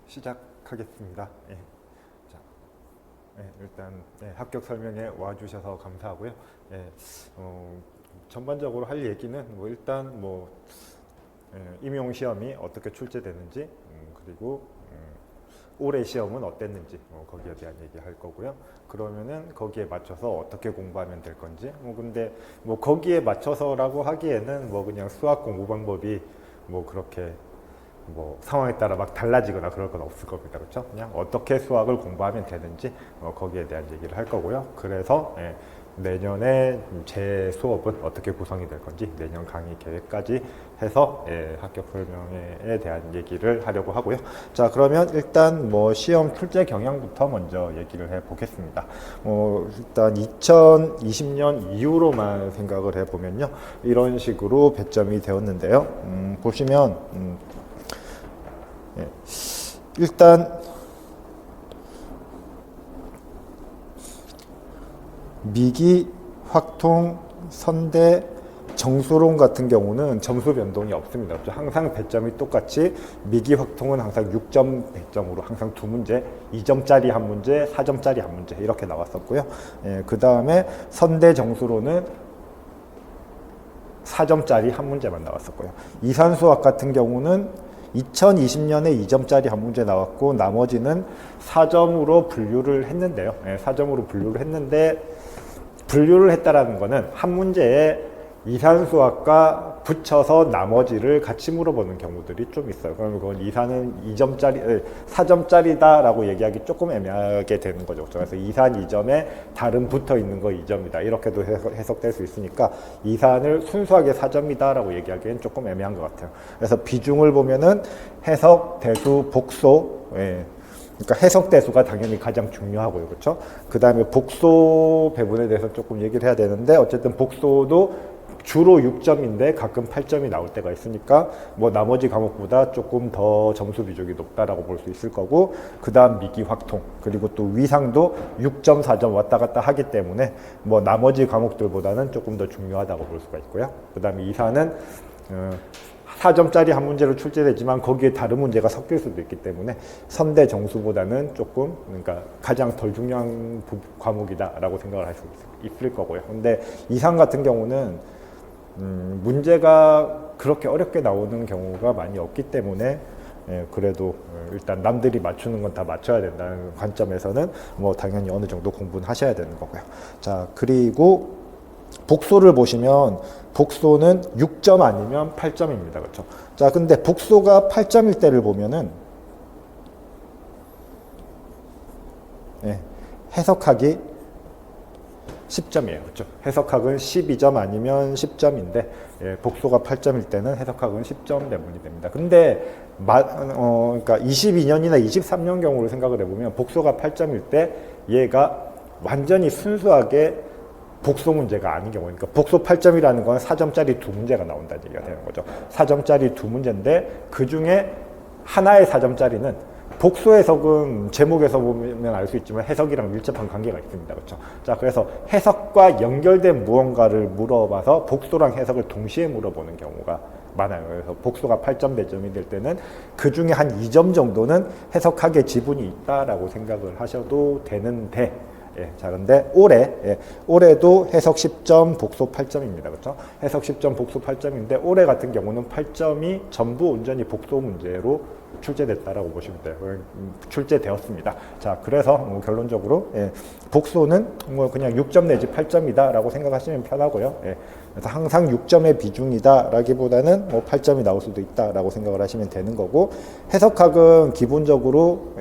시작하겠습니다. 자, 일단 합격 설명에 와주셔서 감사하고요. 전반적으로 할 얘기는 일단 임용 시험이 어떻게 출제되는지, 그리고 올해 시험은 어땠는지 거기에 대한 얘기할 거고요. 그러면은 거기에 맞춰서 어떻게 공부하면 될 건지. 근데 거기에 맞춰서라고 하기에는 그냥 수학 공부 방법이 그렇게 상황에 따라 막 달라지거나 그럴 건 없을 겁니다. 그렇죠? 그냥 어떻게 수학을 공부하면 되는지 거기에 대한 얘기를 할 거고요. 그래서 내년에 제 수업은 어떻게 구성이 될 건지 내년 강의 계획까지 해서 합격 설명에 대한 얘기를 하려고 하고요. 자, 그러면 일단 시험 출제 경향부터 먼저 얘기를 해 보겠습니다. 일단 2020년 이후로만 생각을 해 보면요, 이런 식으로 배점이 되었는데요. 보시면 일단 미기, 확통, 선대, 정수론 같은 경우는 점수 변동이 없습니다. 항상 배점이 똑같이 미기, 확통은 항상 6점 배점으로 항상 두 문제, 2점짜리 한 문제, 4점짜리 한 문제 이렇게 나왔었고요. 그 다음에 선대, 정수론은 4점짜리 한 문제만 나왔었고요. 이산수학 같은 경우는 2020년에 2점짜리 한 문제 나왔고 나머지는 4점으로 분류를 했는데요. 4점으로 분류를 했는데, 분류를 했다라는 거는 한 문제에 이산수학과 붙여서 나머지를 같이 물어보는 경우들이 좀 있어요. 그러면 그건 이산은 2점짜리, 4점짜리다라고 얘기하기 조금 애매하게 되는 거죠. 그래서 이산 2점에 다른 붙어 있는 거 2점이다. 이렇게도 해석될 수 있으니까 이산을 순수하게 4점이다라고 얘기하기엔 조금 애매한 것 같아요. 그래서 비중을 보면은 해석, 대수, 복소, 그러니까 해석 대수가 당연히 가장 중요하고요. 그렇죠? 그 다음에 복소 배분에 대해서 조금 얘기를 해야 되는데, 어쨌든 복소도 주로 6점인데 가끔 8점이 나올 때가 있으니까 나머지 과목보다 조금 더 점수 비중이 높다라고 볼 수 있을 거고, 그 다음 미기, 확통, 그리고 또 위상도 6점, 4점 왔다 갔다 하기 때문에 나머지 과목들보다는 조금 더 중요하다고 볼 수가 있고요. 그 다음에 이산은 4점짜리 한 문제로 출제되지만 거기에 다른 문제가 섞일 수도 있기 때문에 선대 정수보다는 조금, 그러니까 가장 덜 중요한 과목이다라고 생각을 할 수 있을 거고요. 근데 이산 같은 경우는 문제가 그렇게 어렵게 나오는 경우가 많이 없기 때문에 그래도 일단 남들이 맞추는 건 다 맞춰야 된다는 관점에서는 당연히 어느 정도 공부는 하셔야 되는 거고요. 자, 그리고 복소를 보시면 복소는 6점 아니면 8점입니다. 그렇죠? 자, 근데 복소가 8점일 때를 보면은 해석하기 10점이에요. 그렇죠? 해석학은 12점 아니면 10점인데 복소가 8점일 때는 해석학은 10점 배분이 됩니다. 근데 그러니까 22년이나 23년 경우를 생각을 해보면 복소가 8점일 때 얘가 완전히 순수하게 복소 문제가 아닌 경우, 그러니까 복소 8점이라는 건 4점짜리 두 문제가 나온다는 얘기가 되는 거죠. 4점짜리 두 문제인데 그 중에 하나의 4점짜리는 복소 해석은 제목에서 보면 알 수 있지만 해석이랑 밀접한 관계가 있습니다. 그렇죠? 자, 그래서 해석과 연결된 무언가를 물어봐서 복소랑 해석을 동시에 물어보는 경우가 많아요. 그래서 복소가 8점 배점이 될 때는 그 중에 한 2점 정도는 해석학의 지분이 있다라고 생각을 하셔도 되는데, 자, 근데 올해도 해석 10점, 복소 8점입니다. 그렇죠? 해석 10점, 복소 8점인데 올해 같은 경우는 8점이 전부 온전히 복소 문제로 출제됐다라고 보시면 돼요. 출제되었습니다. 자, 그래서 결론적으로 복소는 그냥 6점 내지 8점이다라고 생각하시면 편하고요. 그래서 항상 6점의 비중이다라기보다는 8점이 나올 수도 있다라고 생각을 하시면 되는 거고, 해석학은 기본적으로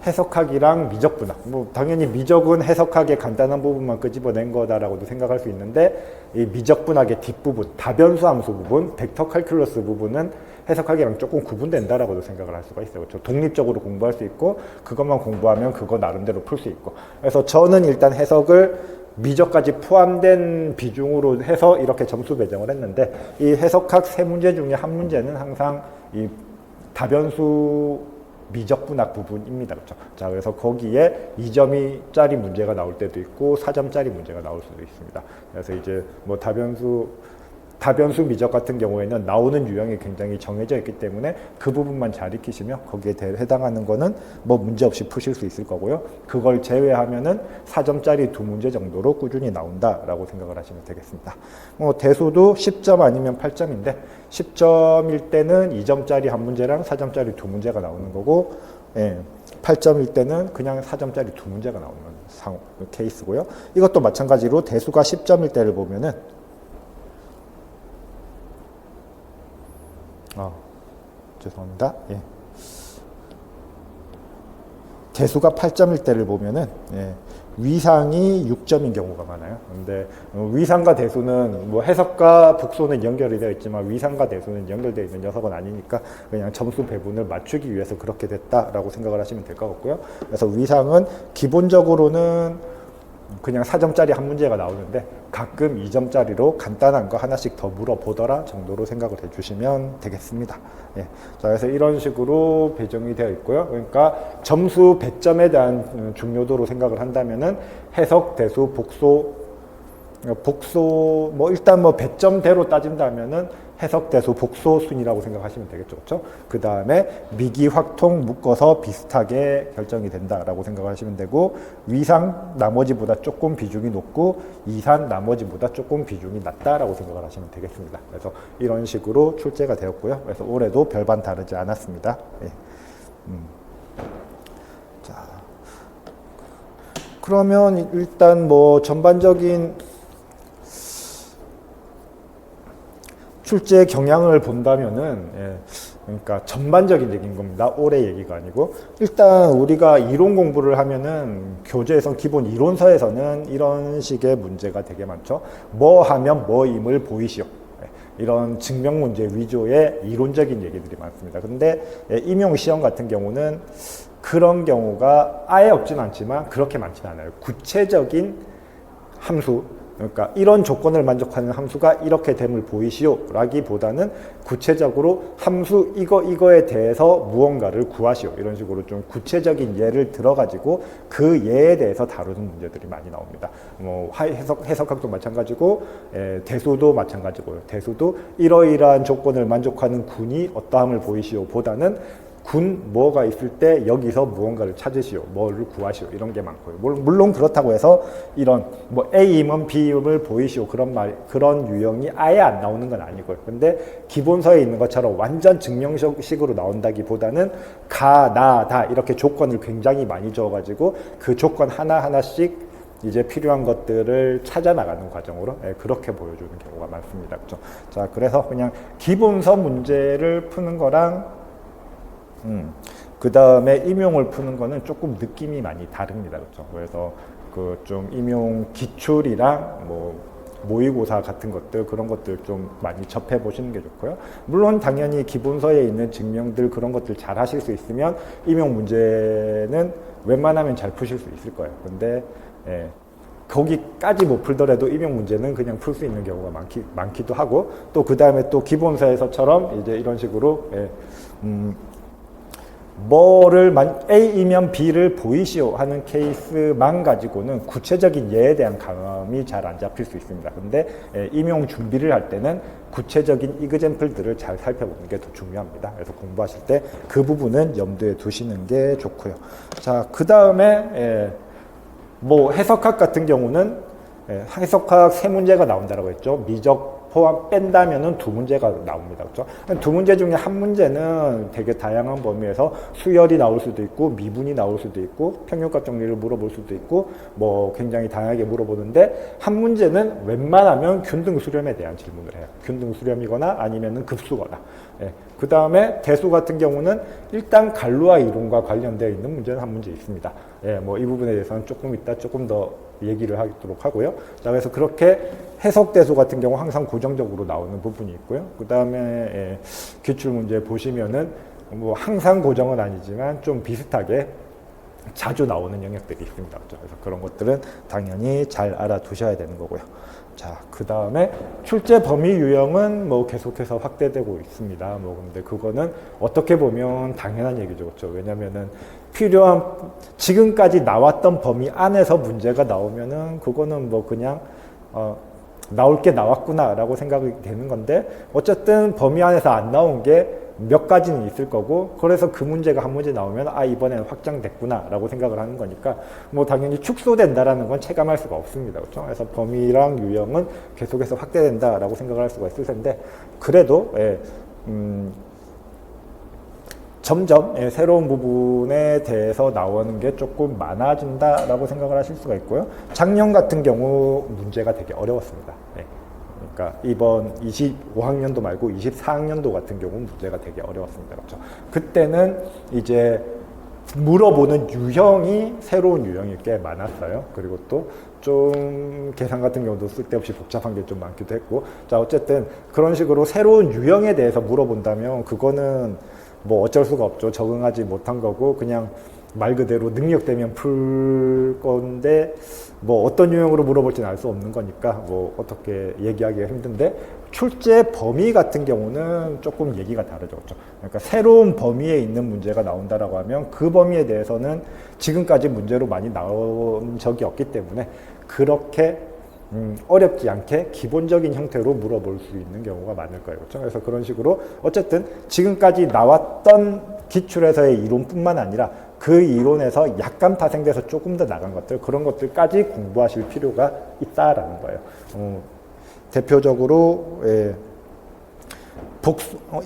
해석학이랑 미적분학, 당연히 미적은 해석학의 간단한 부분만 끄집어낸 거다라고도 생각할 수 있는데, 이 미적분학의 뒷부분, 다변수 함수 부분, 벡터 칼큘러스 부분은 해석학이랑 조금 구분된다라고도 생각을 할 수가 있어요. 그렇죠? 독립적으로 공부할 수 있고 그것만 공부하면 그거 나름대로 풀 수 있고, 그래서 저는 일단 해석을 미적까지 포함된 비중으로 해서 이렇게 점수 배정을 했는데, 이 해석학 세 문제 중에 한 문제는 항상 이 다변수 미적분학 부분입니다. 그렇죠? 자, 그래서 거기에 2점짜리 문제가 나올 때도 있고 4점짜리 문제가 나올 수도 있습니다. 그래서 이제 다변수 미적 같은 경우에는 나오는 유형이 굉장히 정해져 있기 때문에 그 부분만 잘 익히시면 거기에 해당하는 거는 뭐 문제 없이 푸실 수 있을 거고요. 그걸 제외하면은 4점짜리 두 문제 정도로 꾸준히 나온다라고 생각을 하시면 되겠습니다. 뭐 대수도 10점 아니면 8점인데 10점일 때는 2점짜리 한 문제랑 4점짜리 두 문제가 나오는 거고, 8점일 때는 그냥 4점짜리 두 문제가 나오는 케이스고요. 이것도 마찬가지로 대수가 10점일 때를 보면은 죄송합니다. 대수가 8점일 때를 보면은 위상이 6점인 경우가 많아요. 근데 위상과 대수는 뭐 해석과 복소는 연결이 되어 있지만 위상과 대수는 연결되어 있는 녀석은 아니니까 그냥 점수 배분을 맞추기 위해서 그렇게 됐다라고 생각을 하시면 될 것 같고요. 그래서 위상은 기본적으로는 그냥 4점짜리 한 문제가 나오는데 가끔 2점짜리로 간단한 거 하나씩 더 물어보더라 정도로 생각을 해주시면 되겠습니다. 자, 그래서 이런 식으로 배정이 되어 있고요. 그러니까 점수 배점에 대한 중요도로 생각을 한다면은 해석, 대수, 복소 뭐 일단 뭐 배점대로 따진다면은 해석, 대수, 복소 순이라고 생각하시면 되겠죠. 그렇죠? 그 다음에 미기, 확통 묶어서 비슷하게 결정이 된다라고 생각하시면 되고, 위상 나머지보다 조금 비중이 높고 이산 나머지보다 조금 비중이 낮다라고 생각을 하시면 되겠습니다. 그래서 이런 식으로 출제가 되었고요. 그래서 올해도 별반 다르지 않았습니다. 자, 그러면 일단 뭐 전반적인 출제 경향을 본다면은, 그러니까 전반적인 얘기인 겁니다. 올해 얘기가 아니고. 일단 우리가 이론 공부를 하면은 교재에서 기본 이론서에서는 이런 식의 문제가 되게 많죠. 뭐 하면 뭐임을 보이시오. 이런 증명 문제 위주의 이론적인 얘기들이 많습니다. 근데 임용 시험 같은 경우는 그런 경우가 아예 없진 않지만 그렇게 많지는 않아요. 구체적인 함수, 그러니까 이런 조건을 만족하는 함수가 이렇게 됨을 보이시오 라기보다는 구체적으로 함수 이거에 대해서 무언가를 구하시오, 이런 식으로 좀 구체적인 예를 들어가지고 그 예에 대해서 다루는 문제들이 많이 나옵니다. 뭐 해석학도 마찬가지고, 대수도 마찬가지고요. 대수도 이러이러한 조건을 만족하는 군이 어떠함을 보이시오 보다는 군 뭐가 있을 때 여기서 무언가를 찾으시오, 뭐를 구하시오, 이런 게 많고요. 물론 그렇다고 해서 이런 뭐 A임은 B임을 보이시오 그런 유형이 아예 안 나오는 건 아니고요. 근데 기본서에 있는 것처럼 완전 증명식으로 나온다기보다는 가, 나, 다 이렇게 조건을 굉장히 많이 줘가지고 그 조건 하나하나씩 이제 필요한 것들을 찾아 나가는 과정으로 그렇게 보여주는 경우가 많습니다. 그렇죠? 자, 그래서 그냥 기본서 문제를 푸는 거랑 그 다음에 임용을 푸는 거는 조금 느낌이 많이 다릅니다. 그렇죠? 그래서 그 좀 임용 기출이랑 뭐 모의고사 같은 것들, 그런 것들 좀 많이 접해 보시는 게 좋고요. 물론 당연히 기본서에 있는 증명들 그런 것들 잘 하실 수 있으면 임용 문제는 웬만하면 잘 푸실 수 있을 거예요. 근데 거기까지 못 풀더라도 임용 문제는 그냥 풀 수 있는 경우가 많기도 하고, 또 그 다음에 또 기본서에서처럼 이제 이런 식으로 뭐를 A이면 B를 보이시오 하는 케이스만 가지고는 구체적인 예에 대한 감이 잘 안 잡힐 수 있습니다. 근데 임용 준비를 할 때는 구체적인 이그젬플들을 잘 살펴보는 게 더 중요합니다. 그래서 공부하실 때 그 부분은 염두에 두시는 게 좋고요. 자, 그 다음에 뭐 해석학 같은 경우는 해석학 세 문제가 나온다고 했죠. 미적 포함 뺀다면은 두 문제가 나옵니다. 그렇죠? 두 문제 중에 한 문제는 되게 다양한 범위에서 수열이 나올 수도 있고 미분이 나올 수도 있고 평균값 정리를 물어볼 수도 있고 뭐 굉장히 다양하게 물어보는데, 한 문제는 웬만하면 균등 수렴에 대한 질문을 해요. 균등 수렴이거나 아니면은 급수거나. 그 다음에 대수 같은 경우는 일단 갈루아 이론과 관련되어 있는 문제는 한 문제 있습니다. 뭐 이 부분에 대해서는 조금 이따 조금 더 얘기를 하도록 하고요. 자, 그래서 그렇게 해석 대수 같은 경우 항상 고정적으로 나오는 부분이 있고요. 그 다음에 기출 문제 보시면은 뭐 항상 고정은 아니지만 좀 비슷하게 자주 나오는 영역들이 있습니다. 그래서 그런 것들은 당연히 잘 알아두셔야 되는 거고요. 자, 그 다음에 출제 범위 유형은 뭐 계속해서 확대되고 있습니다. 뭐 근데 그거는 어떻게 보면 당연한 얘기죠. 그렇죠? 왜냐면은 필요한 지금까지 나왔던 범위 안에서 문제가 나오면은 그거는 뭐 그냥 나올 게 나왔구나라고 생각이 되는 건데 어쨌든 범위 안에서 안 나온 게 몇 가지는 있을 거고 그래서 그 문제가 한 문제 나오면 아 이번에는 확장됐구나라고 생각을 하는 거니까 뭐 당연히 축소된다라는 건 체감할 수가 없습니다. 그렇죠? 그래서 범위랑 유형은 계속해서 확대된다라고 생각을 할 수가 있을 텐데 그래도 점점 새로운 부분에 대해서 나오는 게 조금 많아진다라고 생각을 하실 수가 있고요. 작년 같은 경우 문제가 되게 어려웠습니다. 그러니까 이번 25학년도 말고 24학년도 같은 경우 문제가 되게 어려웠습니다. 그렇죠? 그때는 이제 물어보는 유형이 새로운 유형이 꽤 많았어요. 그리고 또 좀 계산 같은 경우도 쓸데없이 복잡한 게 좀 많기도 했고 자 어쨌든 그런 식으로 새로운 유형에 대해서 물어본다면 그거는 뭐 어쩔 수가 없죠. 적응하지 못한 거고 그냥 말 그대로 능력되면 풀 건데 뭐 어떤 유형으로 물어볼지는 알 수 없는 거니까 뭐 어떻게 얘기하기가 힘든데 출제 범위 같은 경우는 조금 얘기가 다르죠. 그렇죠? 그러니까 새로운 범위에 있는 문제가 나온다라고 하면 그 범위에 대해서는 지금까지 문제로 많이 나온 적이 없기 때문에 그렇게 어렵지 않게 기본적인 형태로 물어볼 수 있는 경우가 많을 거예요. 그렇죠? 그래서 그런 식으로 어쨌든 지금까지 나왔던 기출에서의 이론뿐만 아니라 그 이론에서 약간 파생돼서 조금 더 나간 것들 그런 것들까지 공부하실 필요가 있다라는 거예요. 대표적으로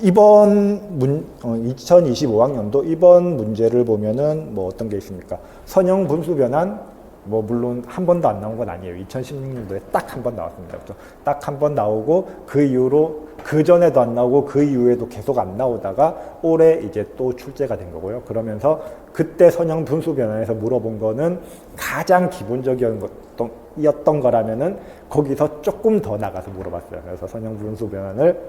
이번 2025학년도 이번 문제를 보면은 뭐 어떤 게 있습니까? 선형 분수 변환 뭐 물론 한 번도 안 나온 건 아니에요. 2016년도에 딱 한 번 나왔습니다. 그렇죠? 딱 한 번 나오고 그 이후로 그 전에도 안 나오고 그 이후에도 계속 안 나오다가 올해 이제 또 출제가 된 거고요. 그러면서 그때 선형 분수 변환에서 물어본 거는 가장 기본적이었던 거라면은 거기서 조금 더 나가서 물어봤어요. 그래서 선형 분수 변환을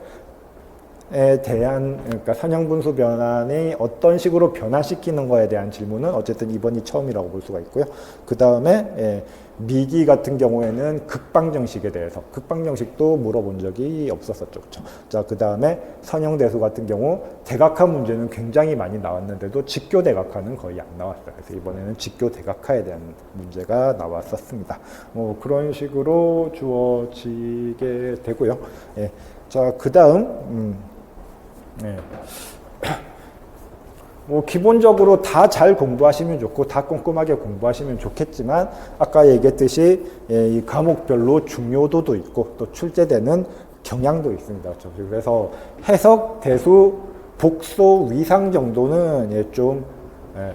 그러니까 선형 분수 변환이 어떤 식으로 변화시키는 거에 대한 질문은 어쨌든 이번이 처음이라고 볼 수가 있고요. 그 다음에 미기 같은 경우에는 극방정식에 대해서 극방정식도 물어본 적이 없었었죠. 그렇죠? 자, 그 다음에 선형대수 같은 경우 대각화 문제는 굉장히 많이 나왔는데도 직교대각화는 거의 안 나왔어요. 그래서 이번에는 직교대각화에 대한 문제가 나왔었습니다. 그런 식으로 주어지게 되고요. 자, 그 다음 뭐 기본적으로 다 잘 공부하시면 좋고 다 꼼꼼하게 공부하시면 좋겠지만 아까 얘기했듯이 이 과목별로 중요도도 있고 또 출제되는 경향도 있습니다. 그래서 해석, 대수, 복소, 위상 정도는 좀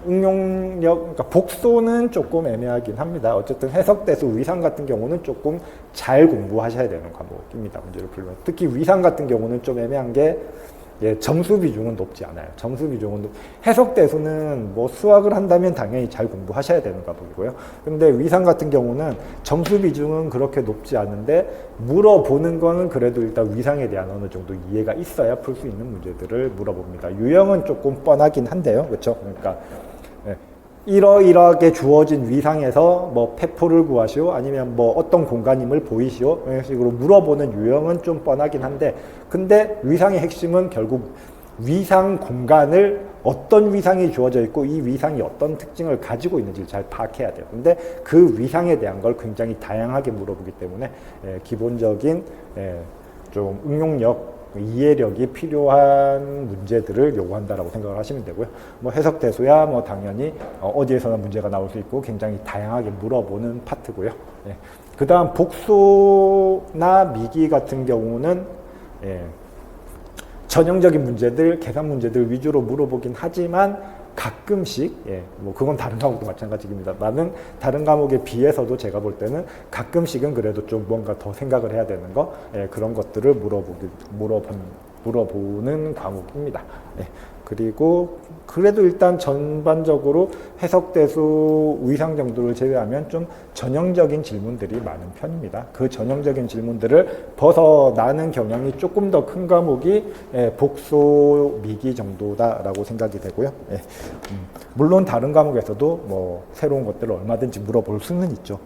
응용력, 그러니까 복소는 조금 애매하긴 합니다. 어쨌든 해석, 대수, 위상 같은 경우는 조금 잘 공부하셔야 되는 과목입니다. 문제를 풀면 특히 위상 같은 경우는 좀 애매한 게 점수 비중은 높지 않아요. 점수 비중은 해석 대수는 뭐 수학을 한다면 당연히 잘 공부하셔야 되는 과목이고요. 근데 위상 같은 경우는 점수 비중은 그렇게 높지 않은데 물어보는 거는 그래도 일단 위상에 대한 어느 정도 이해가 있어야 풀 수 있는 문제들을 물어봅니다. 유형은 조금 뻔하긴 한데요. 그렇죠? 그러니까 이러이러하게 주어진 위상에서 뭐 폐포를 구하시오 아니면 뭐 어떤 공간임을 보이시오 이런 식으로 물어보는 유형은 좀 뻔하긴 한데 근데 위상의 핵심은 결국 위상 공간을 어떤 위상이 주어져 있고 이 위상이 어떤 특징을 가지고 있는지를 잘 파악해야 돼요. 근데 그 위상에 대한 걸 굉장히 다양하게 물어보기 때문에 기본적인 좀 응용력 이해력이 필요한 문제들을 요구한다라고 생각을 하시면 되고요. 뭐 해석 대수야 뭐 당연히 어디에서나 문제가 나올 수 있고 굉장히 다양하게 물어보는 파트고요. 그 다음 복소나 미기 같은 경우는 전형적인 문제들, 계산 문제들 위주로 물어보긴 하지만 가끔씩, 뭐 그건 다른 과목도 마찬가지입니다. 나는 다른 과목에 비해서도 제가 볼 때는 가끔씩은 그래도 좀 뭔가 더 생각을 해야 되는 거, 그런 것들을 물어보는 과목입니다. 그리고 그래도 일단 전반적으로 해석 대수 위상 정도를 제외하면 좀 전형적인 질문들이 많은 편입니다. 그 전형적인 질문들을 벗어나는 경향이 조금 더 큰 과목이 복소 미기 정도다라고 생각이 되고요. 물론 다른 과목에서도 뭐 새로운 것들을 얼마든지 물어볼 수는 있죠.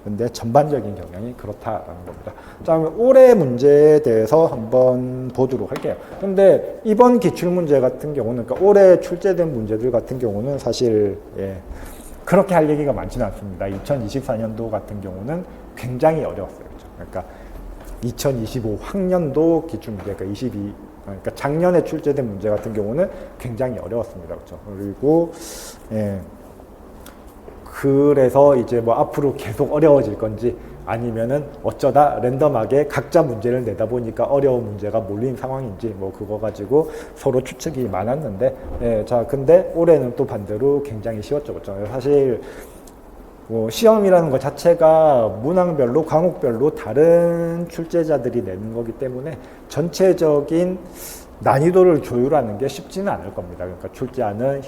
근데 전반적인 경향이 그렇다라는 겁니다. 자, 올해 문제에 대해서 한번 보도록 할게요. 근데 이번 기출문제 같은 경우는 그러니까 올해 출제된 문제들 같은 경우는 사실 그렇게 할 얘기가 많지는 않습니다. 2024년도 같은 경우는 굉장히 어려웠어요. 그렇죠? 그러니까 2025 학년도 기출문제, 그러니까 작년에 출제된 문제 같은 경우는 굉장히 어려웠습니다. 그렇죠? 그리고 그래서 이제 뭐 앞으로 계속 어려워질 건지 아니면은 어쩌다 랜덤하게 각자 문제를 내다 보니까 어려운 문제가 몰린 상황인지 뭐 그거 가지고 서로 추측이 많았는데, 자 근데 올해는 또 반대로 굉장히 쉬웠죠. 그렇죠? 사실 뭐 시험이라는 것 자체가 문항별로 과목별로 다른 출제자들이 내는 거기 때문에 전체적인 난이도를 조율하는 게 쉽지는 않을 겁니다. 그러니까 출제하는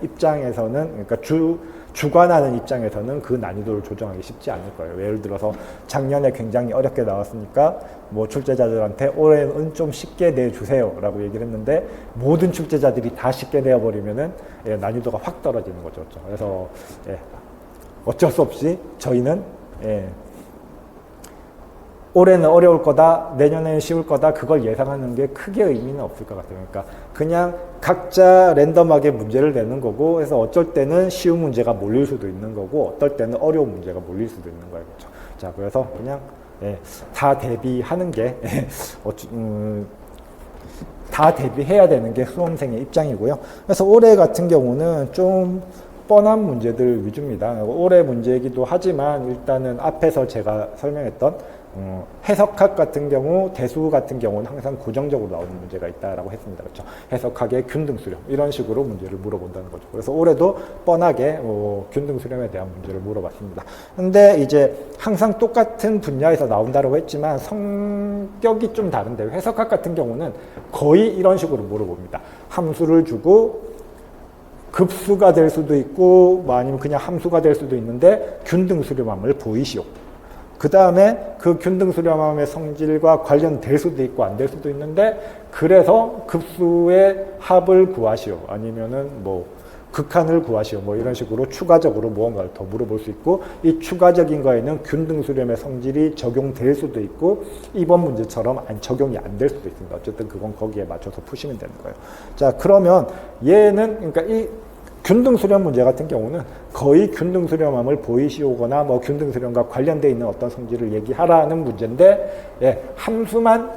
입장에서는, 그러니까 주관하는 입장에서는 그 난이도를 조정하기 쉽지 않을 거예요. 예를 들어서 작년에 굉장히 어렵게 나왔으니까 뭐 출제자들한테 올해는 좀 쉽게 내주세요 라고 얘기를 했는데 모든 출제자들이 다 쉽게 내어버리면은 난이도가 확 떨어지는 거죠. 그래서 어쩔 수 없이 저희는 올해는 어려울 거다, 내년에는 쉬울 거다, 그걸 예상하는 게 크게 의미는 없을 것 같아요. 그러니까 그냥 각자 랜덤하게 문제를 내는 거고, 해서 어쩔 때는 쉬운 문제가 몰릴 수도 있는 거고, 어떨 때는 어려운 문제가 몰릴 수도 있는 거예요. 그렇죠? 자, 그래서 그냥 다 대비하는 게 다 대비해야 되는 게 수험생의 입장이고요. 그래서 올해 같은 경우는 좀 뻔한 문제들 위주입니다. 올해 문제이기도 하지만 일단은 앞에서 제가 설명했던 해석학 같은 경우, 대수 같은 경우는 항상 고정적으로 나오는 문제가 있다라고 했습니다. 그렇죠? 해석학의 균등수렴 이런 식으로 문제를 물어본다는 거죠. 그래서 올해도 뻔하게 균등수렴에 대한 문제를 물어봤습니다. 근데 이제 항상 똑같은 분야에서 나온다고 했지만 성격이 좀 다른데요. 해석학 같은 경우는 거의 이런 식으로 물어봅니다. 함수를 주고 급수가 될 수도 있고 아니면 그냥 함수가 될 수도 있는데 균등수렴함을 보이시오. 그 다음에 그 균등수렴함의 성질과 관련될 수도 있고 안 될 수도 있는데 그래서 급수의 합을 구하시오. 아니면은 뭐 극한을 구하시오. 뭐 이런 식으로 추가적으로 무언가를 더 물어볼 수 있고 이 추가적인 거에는 균등수렴의 성질이 적용될 수도 있고 이번 문제처럼 적용이 안 될 수도 있습니다. 어쨌든 그건 거기에 맞춰서 푸시면 되는 거예요. 자, 그러면 얘는 그러니까 이 균등수렴 문제 같은 경우는 거의 균등수렴함을 보이시오거나 뭐 균등수렴과 관련되어 있는 어떤 성질을 얘기하라는 문제인데 함수만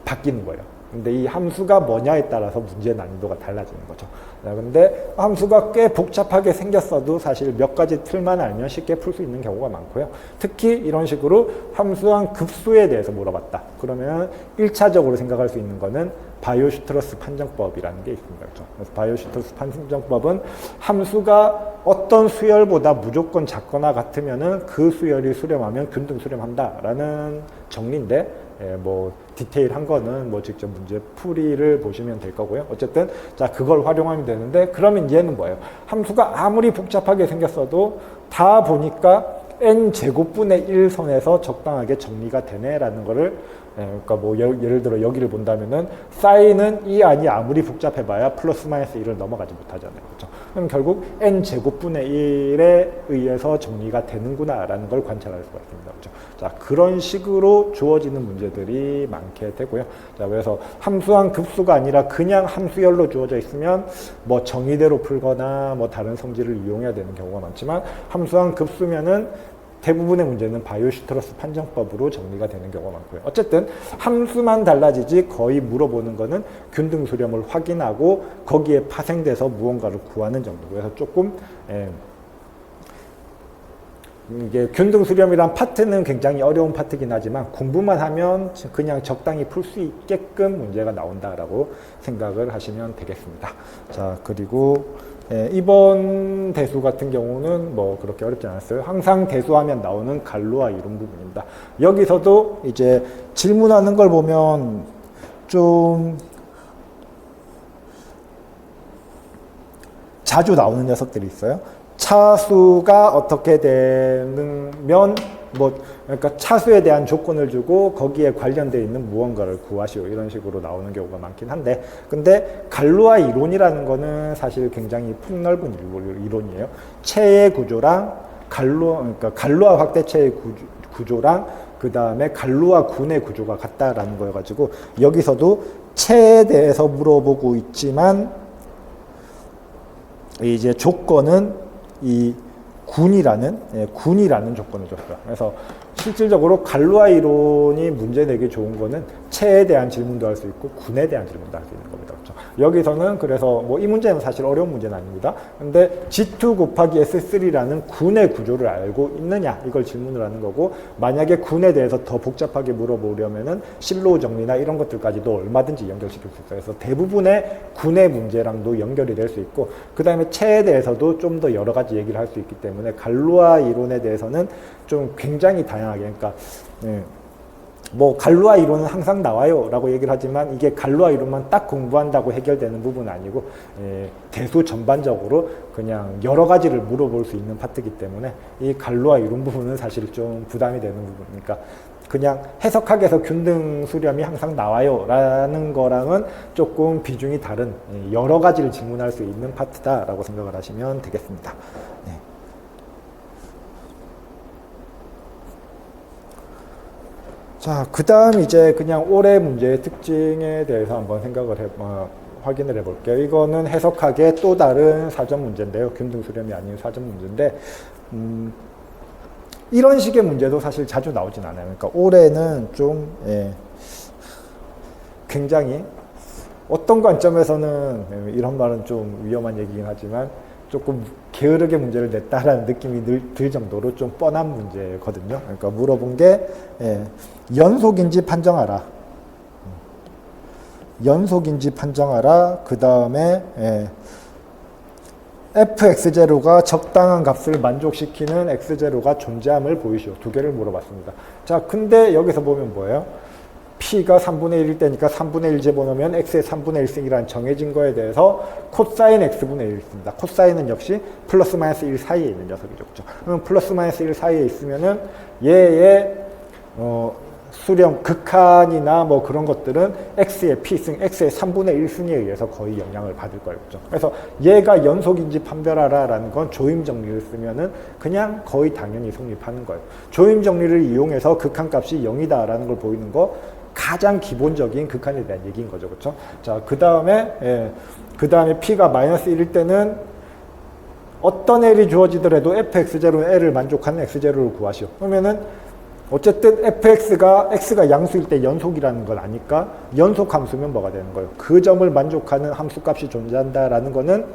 바뀌는 거예요. 근데 이 함수가 뭐냐에 따라서 문제 난이도가 달라지는 거죠. 근데 함수가 꽤 복잡하게 생겼어도 사실 몇 가지 틀만 알면 쉽게 풀 수 있는 경우가 많고요. 특히 이런 식으로 함수한 급수에 대해서 물어봤다. 그러면 1차적으로 생각할 수 있는 거는 바이오-슈트러스 판정법이라는 게 있습니다. 그렇죠? 그래서 바이오-슈트러스 판정법은 함수가 어떤 수열보다 무조건 작거나 같으면은 그 수열이 수렴하면 균등 수렴한다라는 정리인데 뭐 디테일한 거는 뭐 직접 문제 풀이를 보시면 될 거고요. 어쨌든 자 그걸 활용하면 되는데 그러면 얘는 뭐예요? 함수가 아무리 복잡하게 생겼어도 다 보니까 n제곱분의 1 선에서 적당하게 정리가 되네라는 거를 그러니까 뭐 예를 들어 여기를 본다면은 사인은 이 안이 아무리 복잡해봐야 플러스 마이너스 1을 넘어가지 못하잖아요. 그렇죠? 그럼 결국 n제곱분의 1에 의해서 정리가 되는구나라는 걸 관찰할 수가 있습니다. 그렇죠? 자, 그런 식으로 주어지는 문제들이 많게 되고요. 자, 그래서 함수한 급수가 아니라 그냥 함수열로 주어져 있으면 뭐 정의대로 풀거나 뭐 다른 성질을 이용해야 되는 경우가 많지만 함수한 급수면은 대부분의 문제는 바이오-슈트러스 판정법으로 정리가 되는 경우가 많고요. 어쨌든 함수만 달라지지 거의 물어보는 거는 균등수렴을 확인하고 거기에 파생돼서 무언가를 구하는 정도. 그래서 조금 이게 균등수렴이란 파트는 굉장히 어려운 파트긴 하지만 공부만 하면 그냥 적당히 풀 수 있게끔 문제가 나온다라고 생각을 하시면 되겠습니다. 자, 그리고 이번 대수 같은 경우는 뭐 그렇게 어렵지 않았어요. 항상 대수하면 나오는 갈루아 이론 부분입니다. 여기서도 이제 질문하는 걸 보면 좀 자주 나오는 녀석들이 있어요. 차수가 어떻게 되면 뭐 그러니까 차수에 대한 조건을 주고 거기에 관련되어 있는 무언가를 구하시오 이런 식으로 나오는 경우가 많긴 한데 근데 갈루아 이론이라는 거는 사실 굉장히 폭넓은 이론이에요. 체의 구조랑 그러니까 갈루아 확대체의 구조랑 그 다음에 갈루아 군의 구조가 같다라는 거여가지고 여기서도 체에 대해서 물어보고 있지만 이제 조건은 이 군이라는 조건을 줬어요. 그래서 실질적으로 갈루아 이론이 문제 내기 좋은 거는 체에 대한 질문도 할 수 있고 군에 대한 질문도 할 수 있는 겁니다. 그렇죠? 여기서는 그래서 뭐 이 문제는 사실 어려운 문제는 아닙니다. 근데 G2 곱하기 S3라는 군의 구조를 알고 있느냐 이걸 질문을 하는 거고, 만약에 군에 대해서 더 복잡하게 물어보려면은 실로 정리나 이런 것들까지도 얼마든지 연결시킬 수 있어요. 그래서 대부분의 군의 문제랑도 연결이 될 수 있고, 그 다음에 체에 대해서도 좀 더 여러 가지 얘기를 할 수 있기 때문에 갈루아 이론에 대해서는 좀 굉장히 다양하게, 그러니까 뭐 갈루아 이론은 항상 나와요 라고 얘기를 하지만 이게 갈루아 이론만 딱 공부한다고 해결되는 부분은 아니고 대수 전반적으로 그냥 여러 가지를 물어볼 수 있는 파트이기 때문에 이 갈루아 이론 부분은 사실 좀 부담이 되는 부분이니까, 그냥 해석학에서 균등 수렴이 항상 나와요 라는 거랑은 조금 비중이 다른 여러 가지를 질문할 수 있는 파트다 라고 생각을 하시면 되겠습니다. 네. 자, 그 다음 이제 그냥 올해 문제의 특징에 대해서 한번 확인을 해볼게요. 이거는 해석학의 또 다른 사전 문제인데요. 균등 수렴이 아닌 사전 문제인데, 이런 식의 문제도 사실 자주 나오진 않아요. 그러니까 올해는 좀, 굉장히 어떤 관점에서는 이런 말은 좀 위험한 얘기긴 하지만 조금 게으르게 문제를 냈다라는 느낌이 들 정도로 좀 뻔한 문제거든요. 그러니까 물어본 게 연속인지 판정하라. 연속인지 판정하라. 그 다음에 fx0가 적당한 값을 만족시키는 x0가 존재함을 보이시오. 두 개를 물어봤습니다. 자, 근데 여기서 보면 뭐예요? p가 3분의 1일 때니까 3분의 1 집어넣으면 x의 3분의 1승이라는 정해진 거에 대해서 코사인 x분의 1을 씁니다. 코사인은 역시 플러스 마이너스 1 사이에 있는 녀석이죠. 그렇죠? 그럼 플러스 마이너스 1 사이에 있으면은 얘의 수렴, 극한이나 뭐 그런 것들은 x의 p승, x의 3분의 1승에 의해서 거의 영향을 받을 거예요. 그렇죠? 그래서 얘가 연속인지 판별하라 라는 건 조임 정리를 쓰면은 그냥 거의 당연히 성립하는 거예요. 조임 정리를 이용해서 극한값이 0이다 라는 걸 보이는 거 가장 기본적인 극한에 대한 얘기인 거죠. 그렇죠? 자, 그 다음에 p가 마이너스 1일 때는 어떤 L이 주어지더라도 fx0는 L을 만족하는 x0를 구하시오. 그러면은 어쨌든 x가 양수일 때 연속이라는 걸 아니까 연속 함수면 뭐가 되는 거예요? 그 점을 만족하는 함수값이 존재한다라는 거는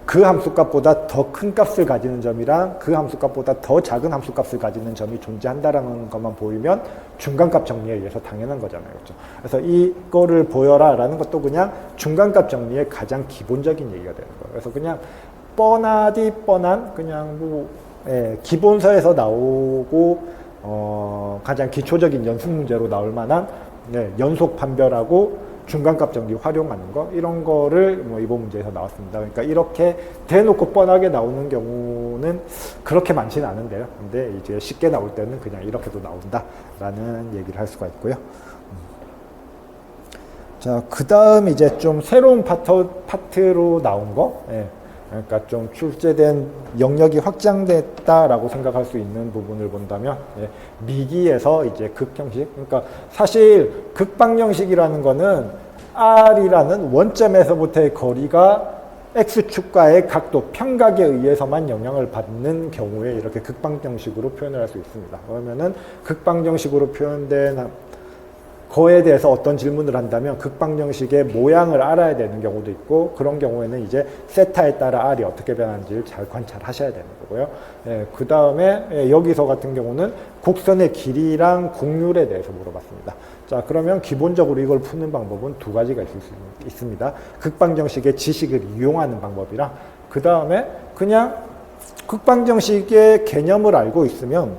그 함수값보다 더 큰 값을 가지는 점이랑 그 함수값보다 더 작은 함수값을 가지는 점이 존재한다라는 것만 보이면 중간값 정리에 의해서 당연한 거잖아요. 그렇죠? 그래서 이거를 보여라 라는 것도 그냥 중간값 정리의 가장 기본적인 얘기가 되는 거예요. 그래서 그냥 뻔하디 뻔한 그냥 뭐 기본서에서 나오고 가장 기초적인 연습 문제로 나올 만한 연속 판별하고 중간값 정리 활용하는 거, 이런 거를 뭐 이번 문제에서 나왔습니다. 그러니까 이렇게 대놓고 뻔하게 나오는 경우는 그렇게 많지는 않은데요. 근데 이제 쉽게 나올 때는 그냥 이렇게도 나온다라는 얘기를 할 수가 있고요. 자, 그 다음 이제 좀 새로운 파트로 나온 거. 그러니까 좀 출제된 영역이 확장됐다라고 생각할 수 있는 부분을 본다면 미기에서 이제 극형식, 그러니까 사실 극방형식이라는 거는 R이라는 원점에서부터의 거리가 X축과의 각도, 평각에 의해서만 영향을 받는 경우에 이렇게 극방형식으로 표현을 할 수 있습니다. 그러면은 극방형식으로 표현된 거에 대해서 어떤 질문을 한다면 극방정식의 모양을 알아야 되는 경우도 있고, 그런 경우에는 이제 세타에 따라 R이 어떻게 변하는지를 잘 관찰하셔야 되는 거고요. 그 다음에 여기서 같은 경우는 곡선의 길이랑 곡률에 대해서 물어봤습니다. 자, 그러면 기본적으로 이걸 푸는 방법은 두 가지가 있을 수 있습니다. 극방정식의 지식을 이용하는 방법이랑, 그 다음에 그냥 극방정식의 개념을 알고 있으면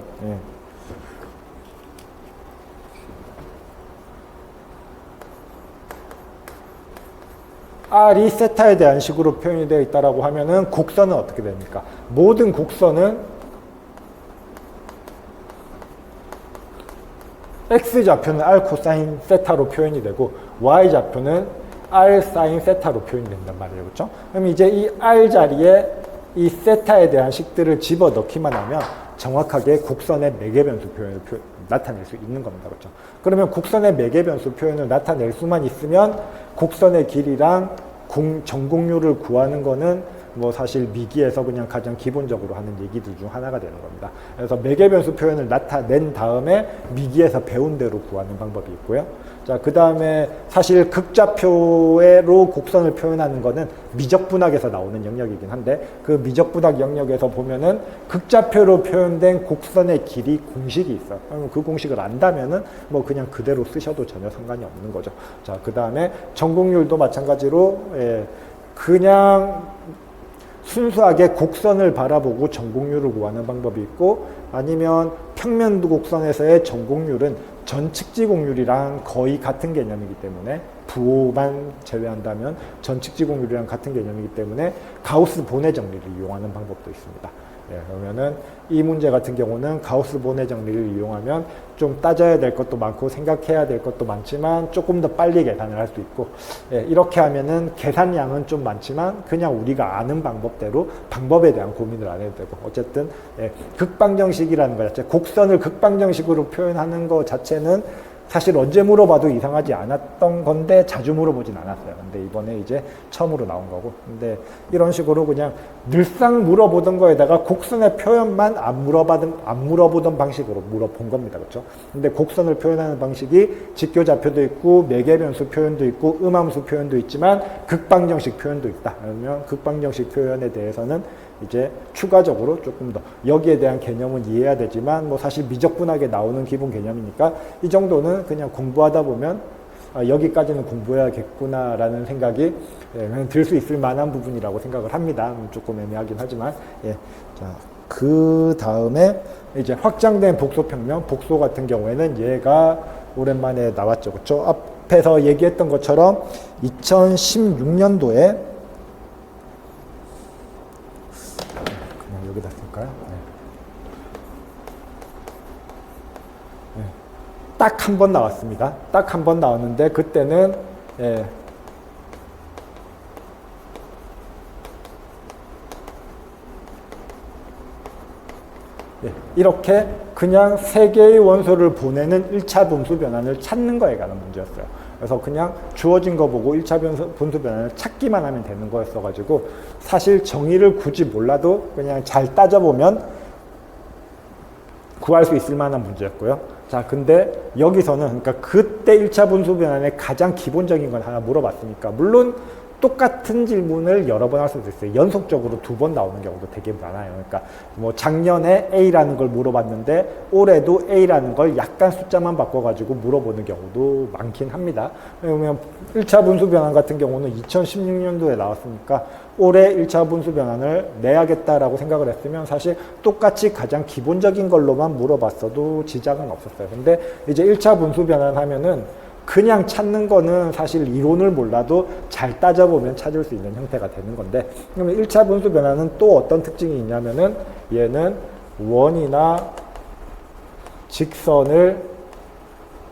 R이 세타에 대한 식으로 표현이 되어 있다라고 하면은 곡선은 어떻게 됩니까? 모든 곡선은 X좌표는 R 코사인 세타로 표현이 되고 Y좌표는 R 사인 세타로 표현이 된단 말이에요. 그렇죠? 그럼 이제 이 R 자리에 이 세타에 대한 식들을 집어넣기만 하면 정확하게 곡선의 매개변수 표현을 나타낼 수 있는 겁니다. 그렇죠? 그러면 곡선의 매개변수 표현을 나타낼 수만 있으면 곡선의 길이랑 전곡률을 구하는 거는 뭐 사실 미기에서 그냥 가장 기본적으로 하는 얘기들 중 하나가 되는 겁니다. 그래서 매개변수 표현을 나타낸 다음에 미기에서 배운 대로 구하는 방법이 있고요. 자, 그 다음에 사실 극좌표로 곡선을 표현하는 거는 미적분학에서 나오는 영역이긴 한데, 그 미적분학 영역에서 보면은 극좌표로 표현된 곡선의 길이 공식이 있어요. 그 공식을 안다면은 뭐 그냥 그대로 쓰셔도 전혀 상관이 없는 거죠. 자, 그 다음에 전곡률도 마찬가지로 그냥 순수하게 곡선을 바라보고 전곡률을 구하는 방법이 있고, 아니면 평면도 곡선에서의 전곡률은 전측지곡률이랑 거의 같은 개념이기 때문에, 부호만 제외한다면 전측지곡률이랑 같은 개념이기 때문에 가우스 보내 정리를 이용하는 방법도 있습니다. 예, 그러면은 이 문제 같은 경우는 가우스 보내 정리를 이용하면 좀 따져야 될 것도 많고 생각해야 될 것도 많지만 조금 더 빨리 계산을 할 수 있고, 예, 이렇게 하면은 계산량은 좀 많지만 그냥 우리가 아는 방법대로 방법에 대한 고민을 안 해도 되고, 어쨌든 극방정식이라는 것 자체, 곡선을 극방정식으로 표현하는 것 자체는 사실 언제 물어봐도 이상하지 않았던 건데 자주 물어보진 않았어요. 근데 이번에 이제 처음으로 나온 거고, 근데 이런 식으로 그냥 늘상 물어보던 거에다가 곡선의 표현만 안 물어보던 방식으로 물어본 겁니다. 그렇죠? 근데 곡선을 표현하는 방식이 직교좌표도 있고 매개변수 표현도 있고 음함수 표현도 있지만 극방정식 표현도 있다. 그러면 극방정식 표현에 대해서는 이제 추가적으로 조금 더 여기에 대한 개념은 이해해야 되지만 뭐 사실 미적분학에 나오는 기본 개념이니까 이 정도는 그냥 공부하다 보면 여기까지는 공부해야겠구나라는 생각이 들 수 있을 만한 부분이라고 생각을 합니다. 조금 애매하긴 하지만. 자, 그 다음에 이제 확장된 복소평면, 복소 같은 경우에는 얘가 오랜만에 나왔죠. 그렇죠? 앞에서 얘기했던 것처럼 2016년도에 여기다 쓸까요? 딱 한 번 나왔습니다. 딱 한 번 나왔는데 그때는 이렇게 그냥 세 개의 원소를 보내는 1차 분수 변환을 찾는 거에 관한 문제였어요. 그래서 그냥 주어진 거 보고 1차 분수 변환을 찾기만 하면 되는 거였어가지고 사실 정의를 굳이 몰라도 그냥 잘 따져보면 구할 수 있을 만한 문제였고요. 자, 근데 여기서는 그러니까 그때 1차 분수 변환의 가장 기본적인 건 하나 물어봤으니까, 물론 똑같은 질문을 여러 번 할 수도 있어요. 연속적으로 2번 나오는 경우도 되게 많아요. 그러니까 뭐 작년에 A라는 걸 물어봤는데 올해도 A라는 걸 약간 숫자만 바꿔가지고 물어보는 경우도 많긴 합니다. 그러면 1차 분수 변환 같은 경우는 2016년도에 나왔으니까 올해 1차 분수 변환을 내야겠다라고 생각을 했으면 사실 똑같이 가장 기본적인 걸로만 물어봤어도 지장은 없었어요. 근데 이제 1차 분수 변환 하면은 그냥 찾는 거는 사실 이론을 몰라도 잘 따져보면 찾을 수 있는 형태가 되는 건데, 그러면 1차 분수 변화는 또 어떤 특징이 있냐면은 얘는 원이나 직선을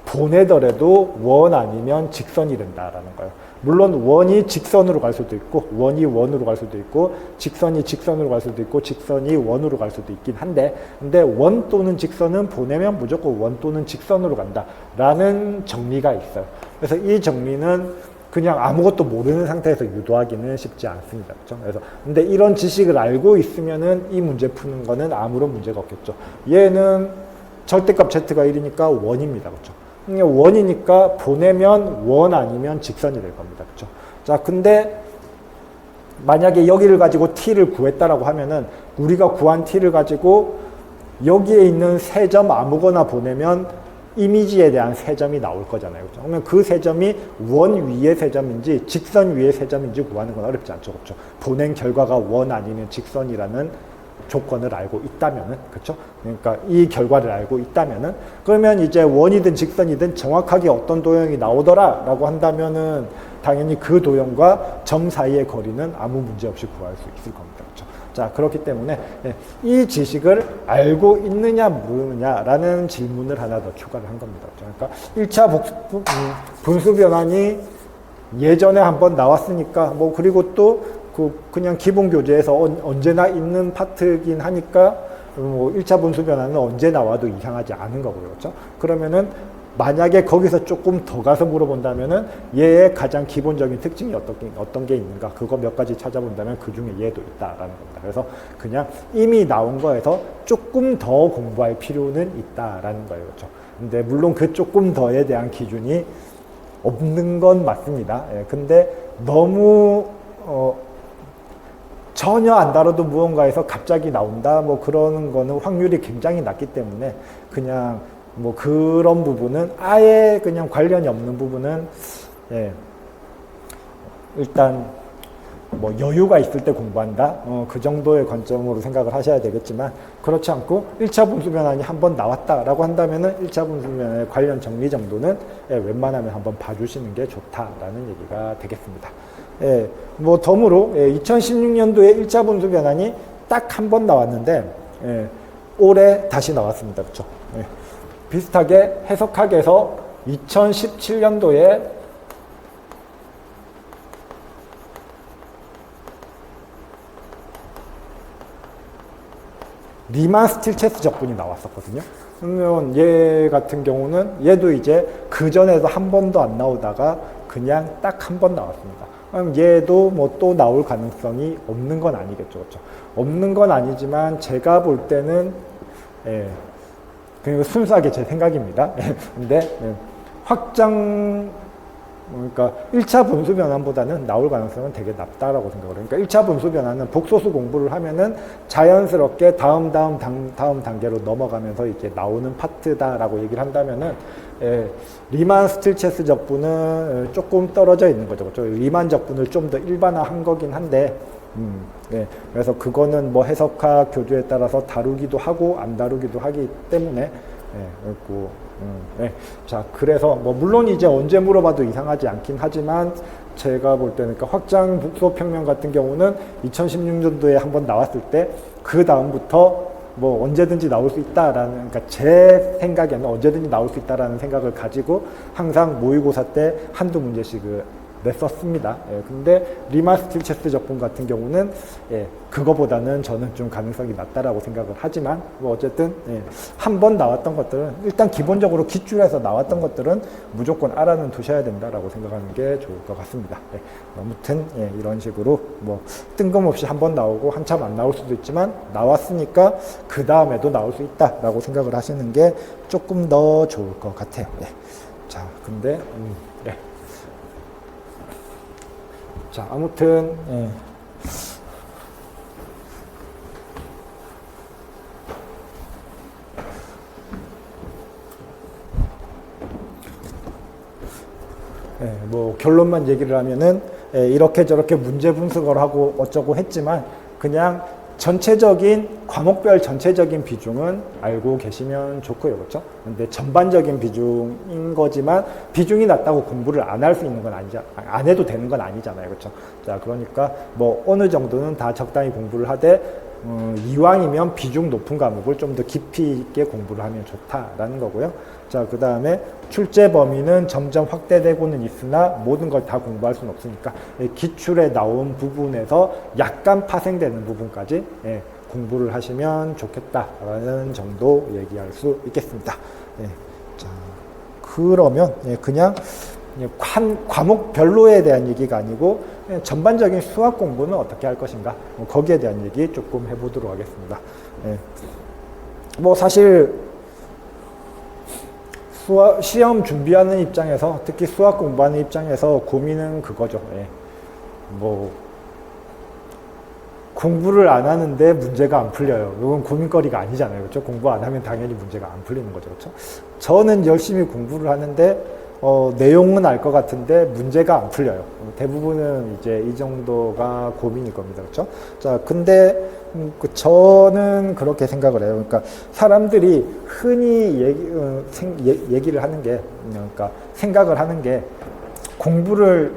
보내더라도 원 아니면 직선이 된다라는 거예요. 물론 원이 직선으로 갈 수도 있고 원이 원으로 갈 수도 있고 직선이 직선으로 갈 수도 있고 직선이 원으로 갈 수도 있긴 한데, 근데 원 또는 직선은 보내면 무조건 원 또는 직선으로 간다라는 정리가 있어요. 그래서 이 정리는 그냥 아무것도 모르는 상태에서 유도하기는 쉽지 않습니다. 그렇죠? 그래서 근데 이런 지식을 알고 있으면은 이 문제 푸는 거는 아무런 문제가 없겠죠. 얘는 절대값 z가 1이니까 원입니다. 그렇죠? 원이니까 보내면 원 아니면 직선이 될 겁니다. 그렇죠? 자, 근데 만약에 여기를 가지고 t를 구했다라고 하면은 우리가 구한 t를 가지고 여기에 있는 세 점 아무거나 보내면 이미지에 대한 세 점이 나올 거잖아요. 그렇죠? 그러면 그 세 점이 원 위의 세 점인지 직선 위의 세 점인지 구하는 건 어렵지 않죠. 그렇죠? 보낸 결과가 원 아니면 직선이라는 조건을 알고 있다면은, 그렇죠? 그러니까 이 결과를 알고 있다면은, 그러면 이제 원이든 직선이든 정확하게 어떤 도형이 나오더라라고 한다면은 당연히 그 도형과 점 사이의 거리는 아무 문제 없이 구할 수 있을 겁니다. 그렇죠? 자, 그렇기 때문에 이 지식을 알고 있느냐 모르느냐라는 질문을 하나 더 추가를 한 겁니다. 그러니까 1차 분수 변환이 예전에 한번 나왔으니까 뭐, 그리고 또 그냥 기본 교재에서 언제나 있는 파트긴 하니까 뭐 1차 분수 변환은 언제 나와도 이상하지 않은 거고요. 그렇죠? 그러면은 만약에 거기서 조금 더 가서 물어본다면은 얘의 가장 기본적인 특징이 어떤 게 있는가, 그거 몇 가지 찾아본다면 그 중에 얘도 있다라는 겁니다. 그래서 그냥 이미 나온 거에서 조금 더 공부할 필요는 있다라는 거예요. 그렇죠? 근데 물론 그 조금 더에 대한 기준이 없는 건 맞습니다. 예, 근데 너무 전혀 안 다뤄도 무언가에서 갑자기 나온다 뭐 그러는 거는 확률이 굉장히 낮기 때문에 그냥 뭐 그런 부분은 아예 그냥 관련이 없는 부분은 예, 일단 뭐 여유가 있을 때 공부한다 그 정도의 관점으로 생각을 하셔야 되겠지만, 그렇지 않고 1차 분수 변환이 한번 나왔다라고 한다면은 1차 분수 변환의 관련 정리 정도는 예, 웬만하면 한번 봐주시는 게 좋다라는 얘기가 되겠습니다. 예, 뭐 덤으로 2016년도에 1차 분수 변환이 딱 한 번 나왔는데 예, 올해 다시 나왔습니다. 그렇죠? 예, 비슷하게 해석학에서 2017년도에 리만 스틸체스 적분이 나왔었거든요. 그러면 얘 같은 경우는 얘도 이제 그 전에도 한 번도 안 나오다가 그냥 딱 한 번 나왔습니다. 그럼 얘도 뭐 또 나올 가능성이 없는 건 아니겠죠. 그렇죠? 없는 건 아니지만 제가 볼 때는 예, 그리고 순수하게 제 생각입니다. 근데 예, 확장 그러니까 1차 분수 변환보다는 나올 가능성은 되게 낮다라고 생각을 해요. 그러니까 1차 분수 변환은 복소수 공부를 하면은 자연스럽게 다음 단계로 넘어가면서 이렇게 나오는 파트다라고 얘기를 한다면은 예, 리만 스틸체스 적분은 조금 떨어져 있는 거죠. 그렇죠? 리만 적분을 좀 더 일반화한 거긴 한데 네. 그래서 그거는 뭐 해석학 교주에 따라서 다루기도 하고 안 다루기도 하기 때문에 네. 그리고 네. 자, 그래서 뭐 물론 이제 언제 물어봐도 이상하지 않긴 하지만 제가 볼 때는 그러니까 확장 복소 평면 같은 경우는 2016년도에 한번 나왔을 때 그 다음부터 뭐 언제든지 나올 수 있다라는, 그러니까 제 생각에는 언제든지 나올 수 있다라는 생각을 가지고 항상 모의고사 때 한두 문제씩 냈었습니다. 예, 근데 리만 스틸체스 적분 같은 경우는 예, 그거보다는 저는 좀 가능성이 낮다라고 생각을 하지만 뭐 어쨌든 예, 한 번 나왔던 것들은 일단 기본적으로 기출에서 나왔던 것들은 무조건 알아는 두셔야 된다라고 생각하는 게 좋을 것 같습니다. 예, 아무튼 예, 이런 식으로 뭐 뜬금없이 한 번 나오고 한참 안 나올 수도 있지만 나왔으니까 그 다음에도 나올 수 있다라고 생각을 하시는 게 조금 더 좋을 것 같아요. 예. 자, 근데 예. 자, 아무튼 예. 예, 뭐 결론만 얘기를 하면은 예, 이렇게 저렇게 문제 분석을 하고 어쩌고 했지만 그냥 전체적인 과목별 전체적인 비중은 알고 계시면 좋고요. 그렇죠? 근데 전반적인 비중인 거지만 비중이 낮다고 공부를 안 할 수 있는 건 아니죠. 안 해도 되는 건 아니잖아요. 그렇죠? 자, 그러니까 뭐 어느 정도는 다 적당히 공부를 하되 이왕이면 비중 높은 과목을 좀 더 깊이 있게 공부를 하면 좋다라는 거고요. 자, 그 다음에 출제 범위는 점점 확대되고는 있으나 모든 걸 다 공부할 수는 없으니까 기출에 나온 부분에서 약간 파생되는 부분까지 공부를 하시면 좋겠다라는 정도 얘기할 수 있겠습니다. 자, 그러면 그냥 과목별로에 대한 얘기가 아니고 전반적인 수학 공부는 어떻게 할 것인가, 거기에 대한 얘기 조금 해보도록 하겠습니다. 뭐 사실 시험 준비하는 입장에서, 특히 수학 공부하는 입장에서 고민은 그거죠. 뭐 공부를 안 하는데 문제가 안 풀려요. 이건 고민거리가 아니잖아요. 그렇죠? 공부 안 하면 당연히 문제가 안 풀리는 거죠. 그렇죠? 저는 열심히 공부를 하는데 내용은 알 것 같은데 문제가 안 풀려요. 대부분은 이제 이 정도가 고민일 겁니다. 그렇죠? 자, 근데 저는 그렇게 생각을 해요. 그러니까 사람들이 흔히 얘기를 하는 게, 그러니까 생각을 하는 게 공부를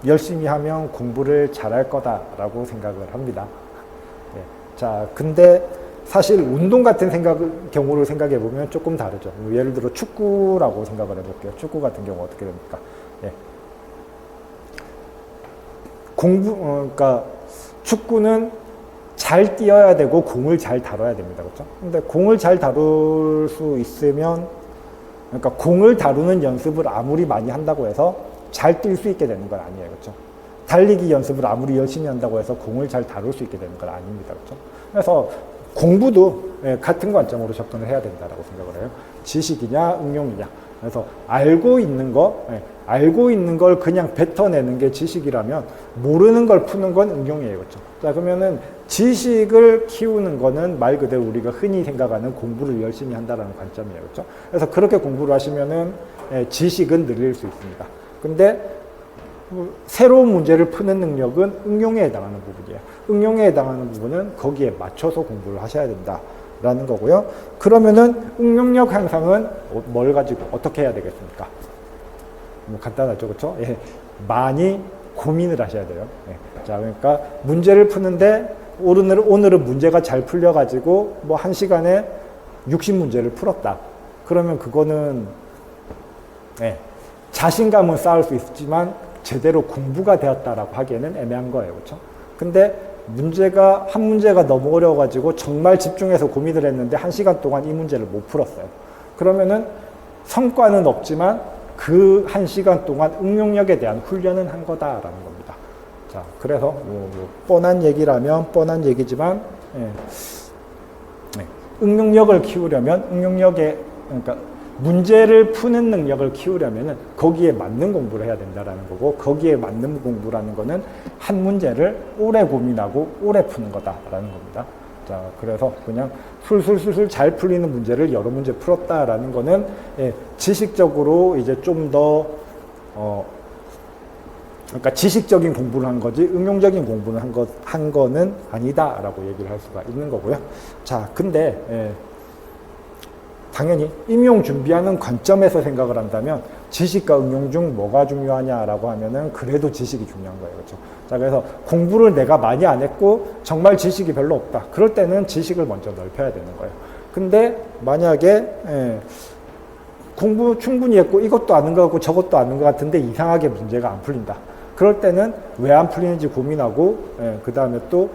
열심히 하면 공부를 잘할 거다라고 생각을 합니다. 자, 근데 사실 운동 같은 경우를 생각해 보면 조금 다르죠. 예를 들어 축구라고 생각을 해볼게요. 축구 같은 경우 어떻게 됩니까? 그러니까 축구는 잘 뛰어야 되고 공을 잘 다뤄야 됩니다. 그렇죠? 근데 공을 잘 다룰 수 있으면 그러니까 공을 다루는 연습을 아무리 많이 한다고 해서 잘 뛸 수 있게 되는 건 아니에요. 그렇죠? 달리기 연습을 아무리 열심히 한다고 해서 공을 잘 다룰 수 있게 되는 건 아닙니다. 그렇죠? 그래서 공부도 같은 관점으로 접근을 해야 된다고 생각을 해요. 지식이냐 응용이냐. 그래서 알고 있는 걸 그냥 뱉어내는 게 지식이라면 모르는 걸 푸는 건 응용이에요. 그렇죠? 자, 그러면은 지식을 키우는 거는 말 그대로 우리가 흔히 생각하는 공부를 열심히 한다라는 관점이에요. 그렇죠? 그래서 그렇게 공부를 하시면은 지식은 늘릴 수 있습니다. 근데 새로운 문제를 푸는 능력은 응용에 해당하는 부분이에요. 응용에 해당하는 부분은 거기에 맞춰서 공부를 하셔야 된다라는 거고요. 그러면은 응용력 향상은 뭘 가지고 어떻게 해야 되겠습니까? 뭐 간단하죠, 그렇죠? 예, 많이 고민을 하셔야 돼요. 예. 자, 그러니까 문제를 푸는데 오늘은 문제가 잘 풀려가지고 뭐 1시간에 60문제를 풀었다. 그러면 그거는 자신감은 쌓을 수 있지만 제대로 공부가 되었다라고 하기에는 애매한 거예요. 그렇죠? 근데 한 문제가 너무 어려워가지고 정말 집중해서 고민을 했는데 1시간 동안 이 문제를 못 풀었어요. 그러면은 성과는 없지만 그 1시간 동안 응용력에 대한 훈련은 한 거다라는 겁니다. 자, 그래서 뻔한 얘기라면 뻔한 얘기지만 응용력을 키우려면 그러니까 문제를 푸는 능력을 키우려면 거기에 맞는 공부를 해야 된다는 거고, 거기에 맞는 공부라는 거는 한 문제를 오래 고민하고 오래 푸는 거다라는 겁니다. 자, 그래서 그냥 술술술술 잘 풀리는 문제를 여러 문제 풀었다라는 거는 지식적으로 이제 좀 더 그러니까 지식적인 공부를 한 거지 응용적인 공부를 한 거는 아니다라고 얘기를 할 수가 있는 거고요. 자, 근데 당연히 임용 준비하는 관점에서 생각을 한다면 지식과 응용 중 뭐가 중요하냐라고 하면은 그래도 지식이 중요한 거예요. 그렇죠? 자, 그래서 공부를 내가 많이 안 했고 정말 지식이 별로 없다. 그럴 때는 지식을 먼저 넓혀야 되는 거예요. 근데 만약에 공부 충분히 했고 이것도 아는 것 같고 저것도 아는 것 같은데 이상하게 문제가 안 풀린다. 그럴 때는 왜 안 풀리는지 고민하고 그 다음에 또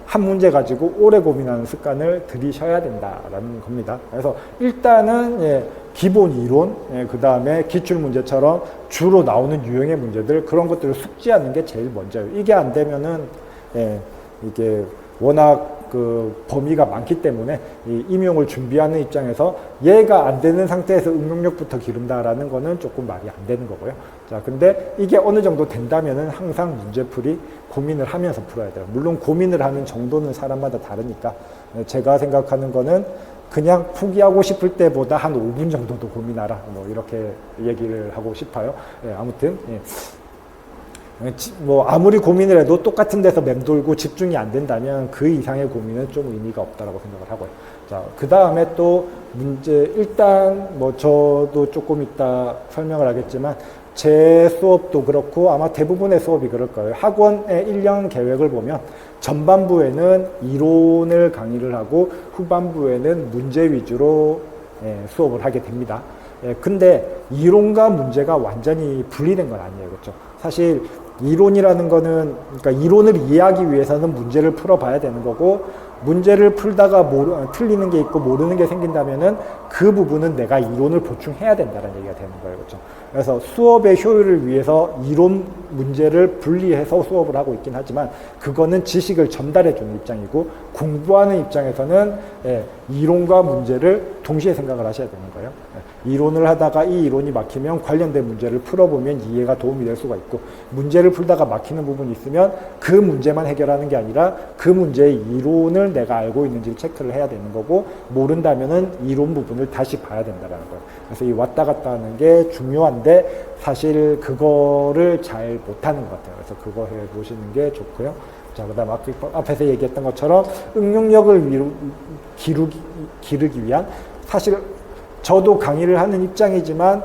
한 문제 가지고 오래 고민하는 습관을 들이셔야 된다라는 겁니다. 그래서 일단은 기본 이론, 그 다음에 기출 문제처럼 주로 나오는 유형의 문제들 그런 것들을 숙지하는 게 제일 먼저예요. 이게 안 되면은 이게 워낙 그 범위가 많기 때문에 이 임용을 준비하는 입장에서 얘가 안 되는 상태에서 응용력부터 기른다라는 거는 조금 말이 안 되는 거고요. 자, 근데 이게 어느 정도 된다면은 항상 문제풀이 고민을 하면서 풀어야 돼요. 물론 고민을 하는 정도는 사람마다 다르니까 제가 생각하는 거는 그냥 포기하고 싶을 때보다 한 5분 정도도 고민하라. 뭐 이렇게 얘기를 하고 싶어요. 아무튼 뭐 아무리 고민을 해도 똑같은 데서 맴돌고 집중이 안 된다면 그 이상의 고민은 좀 의미가 없다라고 생각을 하고요. 자, 그 다음에 또 문제 일단 뭐 저도 조금 이따 설명을 하겠지만 제 수업도 그렇고 아마 대부분의 수업이 그럴 거예요. 학원의 1년 계획을 보면 전반부에는 이론을 강의를 하고 후반부에는 문제 위주로 수업을 하게 됩니다. 근데 이론과 문제가 완전히 분리된 건 아니에요. 그렇죠? 사실 이론이라는 거는 그러니까 이론을 이해하기 위해서는 문제를 풀어봐야 되는 거고 문제를 풀다가 틀리는 게 있고 모르는 게 생긴다면은 그 부분은 내가 이론을 보충해야 된다는 얘기가 되는 거예요. 그렇죠? 그래서 수업의 효율을 위해서 이론 문제를 분리해서 수업을 하고 있긴 하지만 그거는 지식을 전달해 주는 입장이고 공부하는 입장에서는 이론과 문제를 동시에 생각을 하셔야 되는 거예요. 이론을 하다가 이 이론이 막히면 관련된 문제를 풀어보면 이해가 도움이 될 수가 있고 문제를 풀다가 막히는 부분이 있으면 그 문제만 해결하는 게 아니라 그 문제의 이론을 내가 알고 있는지 체크를 해야 되는 거고 모른다면은 이론 부분을 다시 봐야 된다는 거예요. 그래서 이 왔다 갔다 하는 게 중요한데 사실 그거를 잘 못하는 것 같아요. 그래서 그거 해보시는 게 좋고요. 자, 그 다음 앞에서 얘기했던 것처럼 응용력을 기르기 위한 사실 저도 강의를 하는 입장이지만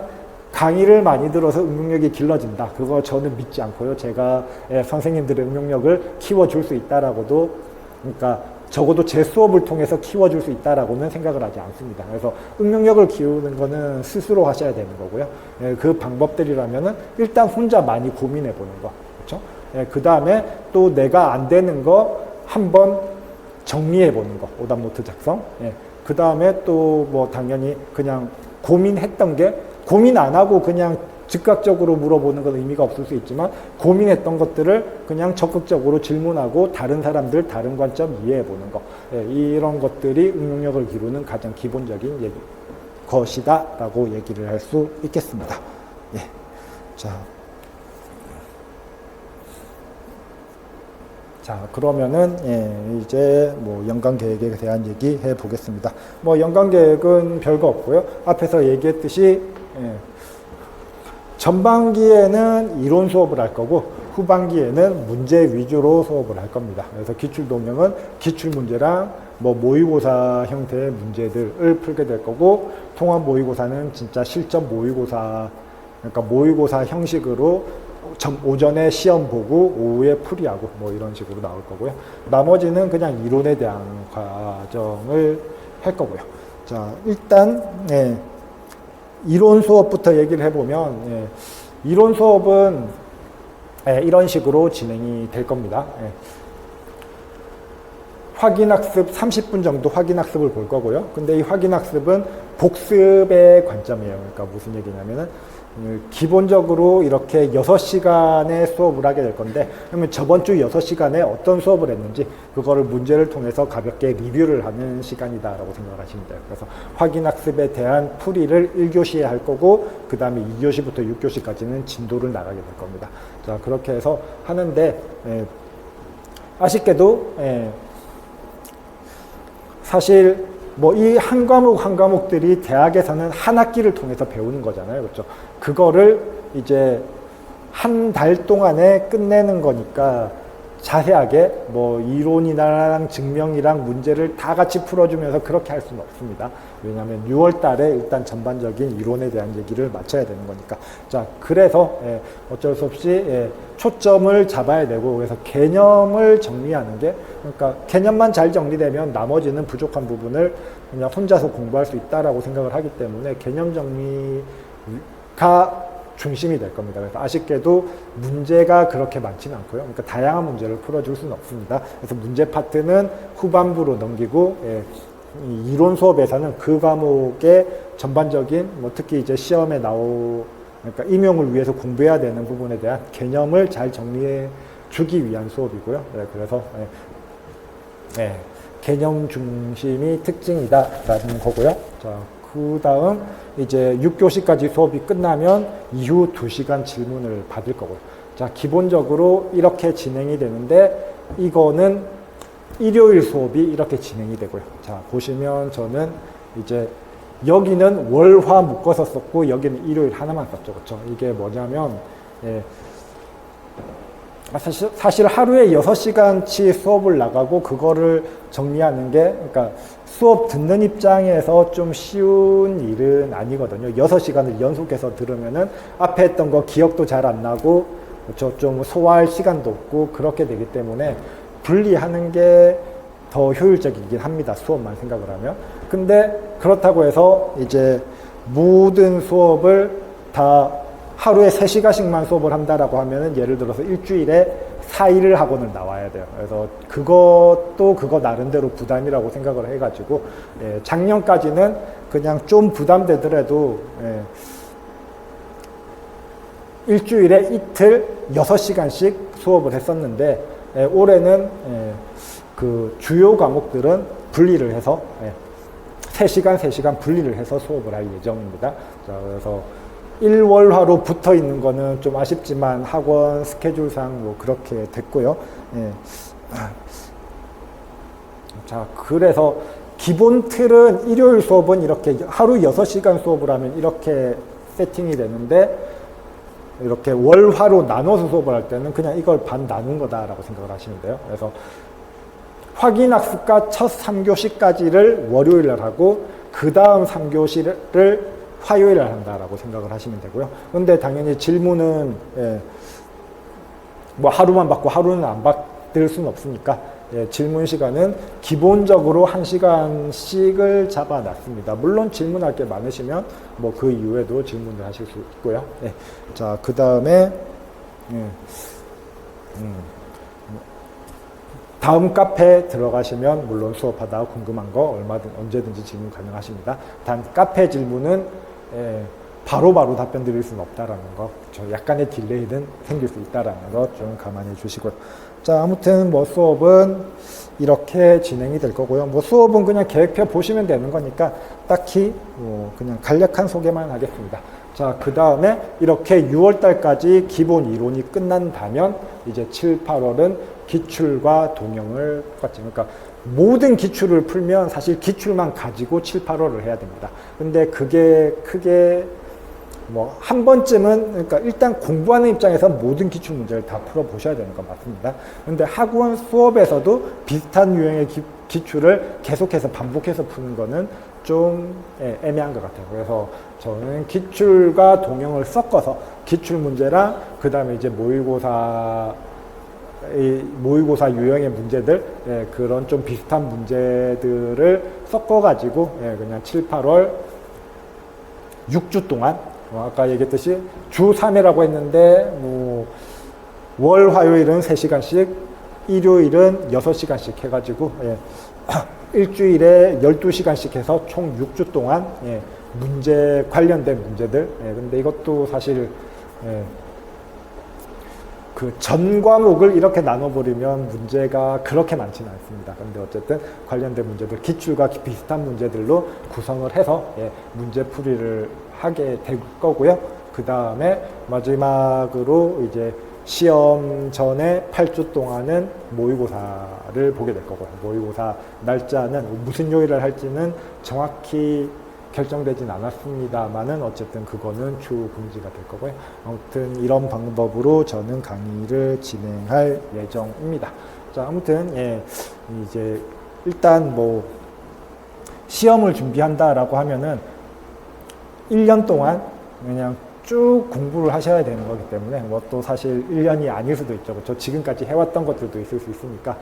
강의를 많이 들어서 응용력이 길러진다. 그거 저는 믿지 않고요. 제가 선생님들의 응용력을 키워줄 수 있다라고도 그러니까 적어도 제 수업을 통해서 키워줄 수 있다라고는 생각을 하지 않습니다. 그래서 응용력을 키우는 거는 스스로 하셔야 되는 거고요. 그 방법들이라면은 일단 혼자 많이 고민해 보는 거. 그렇죠? 그 다음에 또 내가 안 되는 거 한번 정리해 보는 거. 오답노트 작성. 그 다음에 또 뭐 당연히 그냥 고민했던 게 고민 안 하고 그냥 즉각적으로 물어보는 건 의미가 없을 수 있지만 고민했던 것들을 그냥 적극적으로 질문하고 다른 사람들 다른 관점 이해해 보는 거 이런 것들이 응용력을 기르는 가장 기본적인 것이다 라고 얘기를 할 수 있겠습니다. 예. 자, 그러면은, 이제 뭐 연간 계획에 대한 얘기 해 보겠습니다. 뭐 연간 계획은 별거 없고요. 앞에서 얘기했듯이, 전반기에는 이론 수업을 할 거고, 후반기에는 문제 위주로 수업을 할 겁니다. 그래서 기출동영은 기출문제랑 뭐 모의고사 형태의 문제들을 풀게 될 거고, 통합 모의고사는 진짜 실전 모의고사, 그러니까 모의고사 형식으로 오전에 시험 보고 오후에 풀이하고 뭐 이런 식으로 나올 거고요. 나머지는 그냥 이론에 대한 과정을 할 거고요. 자, 일단 이론 수업부터 얘기를 해보면 이론 수업은 이런 식으로 진행이 될 겁니다. 확인학습 30분 정도 확인학습을 볼 거고요. 근데 이 확인학습은 복습의 관점이에요. 그러니까 무슨 얘기냐면은 기본적으로 이렇게 6시간의 수업을 하게 될 건데, 그러면 저번 주 6시간에 어떤 수업을 했는지 그거를 문제를 통해서 가볍게 리뷰를 하는 시간이다라고 생각을 하시면 돼요. 그래서 확인학습에 대한 풀이를 1교시에 할 거고, 그 다음에 2교시부터 6교시까지는 진도를 나가게 될 겁니다. 자, 그렇게 해서 하는데, 아쉽게도, 사실 뭐 이 한 과목 한 과목들이 대학에서는 한 학기를 통해서 배우는 거잖아요. 그렇죠? 그거를 이제 한 달 동안에 끝내는 거니까 자세하게 뭐 이론이랑 증명이랑 문제를 다 같이 풀어주면서 그렇게 할 수는 없습니다. 왜냐하면 6월 달에 일단 전반적인 이론에 대한 얘기를 마쳐야 되는 거니까. 자, 그래서 어쩔 수 없이 초점을 잡아야 되고, 그래서 개념을 정리하는 게, 그러니까 개념만 잘 정리되면 나머지는 부족한 부분을 그냥 혼자서 공부할 수 있다라고 생각을 하기 때문에 개념 정리가 중심이 될 겁니다. 그래서 아쉽게도 문제가 그렇게 많지는 않고요. 그러니까 다양한 문제를 풀어줄 수는 없습니다. 그래서 문제 파트는 후반부로 넘기고, 이론 수업에서는 그 과목의 전반적인, 뭐 특히 이제 시험에 그러니까 임용을 위해서 공부해야 되는 부분에 대한 개념을 잘 정리해 주기 위한 수업이고요. 그래서 개념 중심이 특징이다라는 거고요. 자, 그 다음 이제 6교시까지 수업이 끝나면 이후 2시간 질문을 받을 거고요. 자, 기본적으로 이렇게 진행이 되는데, 이거는 일요일 수업이 이렇게 진행이 되고요. 자, 보시면 저는 이제 여기는 월, 화 묶어서 썼고, 여기는 일요일 하나만 썼죠. 그렇죠? 이게 뭐냐면, 사실 하루에 6시간치 수업을 나가고 그거를 정리하는 게, 그러니까 수업 듣는 입장에서 좀 쉬운 일은 아니거든요. 6시간을 연속해서 들으면은 앞에 했던 거 기억도 잘 안 나고, 그렇죠? 좀 소화할 시간도 없고 그렇게 되기 때문에 분리하는 게 더 효율적이긴 합니다. 수업만 생각을 하면. 근데 그렇다고 해서 이제 모든 수업을 다 하루에 3시간씩만 수업을 한다라고 하면은, 예를 들어서 일주일에 4일을 학원을 나와야 돼요. 그래서 그것도 그거 나름대로 부담이라고 생각을 해가지고, 작년까지는 그냥 좀 부담되더라도, 일주일에 이틀 6시간씩 수업을 했었는데, 올해는 그 주요 과목들은 분리를 해서 3시간, 3시간 분리를 해서 수업을 할 예정입니다. 자, 그래서 1월화로 붙어 있는 거는 좀 아쉽지만 학원 스케줄상 뭐 그렇게 됐고요. 자, 그래서 기본 틀은 일요일 수업은 이렇게 하루 6시간 수업을 하면 이렇게 세팅이 되는데, 이렇게 월화로 나눠서 수업을 할 때는 그냥 이걸 반 나눈 거다라고 생각을 하시면 돼요. 그래서 확인학습과 첫 3교시까지를 월요일날 하고, 그 다음 3교시를 화요일날 한다라고 생각을 하시면 되고요. 근데 당연히 질문은 뭐 하루만 받고 하루는 안 받을 수는 없으니까, 질문 시간은 기본적으로 1시간씩을 잡아놨습니다. 물론 질문할 게 많으시면 뭐 그 이후에도 질문을 하실 수 있고요. 자, 그 다음에 다음 카페에 들어가시면 물론 수업하다가 궁금한 거 얼마든 언제든지 질문 가능하십니다. 단 카페 질문은 바로바로 답변 드릴 수는 없다라는 거, 약간의 딜레이는 생길 수 있다라는 거 좀 감안해 주시고요. 자, 아무튼 뭐 수업은 이렇게 진행이 될 거고요. 뭐 수업은 그냥 계획표 보시면 되는 거니까 딱히 뭐 그냥 간략한 소개만 하겠습니다. 자, 그 다음에 이렇게 6월 달까지 기본 이론이 끝난다면 이제 7, 8월은 기출과 동형을 똑같이, 그러니까 모든 기출을 풀면 사실 기출만 가지고 7, 8월을 해야 됩니다. 근데 그게 크게 뭐 한 번쯤은, 그러니까 일단 공부하는 입장에서 모든 기출 문제를 다 풀어 보셔야 되는 건 맞습니다. 근데 학원 수업에서도 비슷한 유형의 기출을 계속해서 반복해서 푸는 거는 좀 애매한 것 같아요. 그래서 저는 기출과 동형을 섞어서 기출 문제랑 그 다음에 이제 모의고사 유형의 문제들, 그런 좀 비슷한 문제들을 섞어가지고 그냥 7, 8월 6주 동안, 아까 얘기했듯이 주 3회라고 했는데 뭐 월, 화요일은 3시간씩, 일요일은 6시간씩 해가지고 일주일에 12시간씩 해서 총 6주 동안 문제 관련된 문제들. 근데 이것도 사실 그 전 과목을 이렇게 나눠버리면 문제가 그렇게 많지는 않습니다. 근데 어쨌든 관련된 문제들, 기출과 비슷한 문제들로 구성을 해서 문제 풀이를 하게 될 거고요. 그 다음에 마지막으로 이제 시험 전에 8주 동안은 모의고사를 보게 될 거고요. 모의고사 날짜는 무슨 요일을 할지는 정확히 결정되진 않았습니다만은 어쨌든 그거는 추후 공지가 될 거고요. 아무튼 이런 방법으로 저는 강의를 진행할 예정입니다. 자, 아무튼 이제 일단 뭐 시험을 준비한다라고 하면은 1년 동안 그냥 쭉 공부를 하셔야 되는 거기 때문에 뭐 또 사실 1년이 아닐 수도 있죠. 저 지금까지 해왔던 것들도 있을 수 있으니까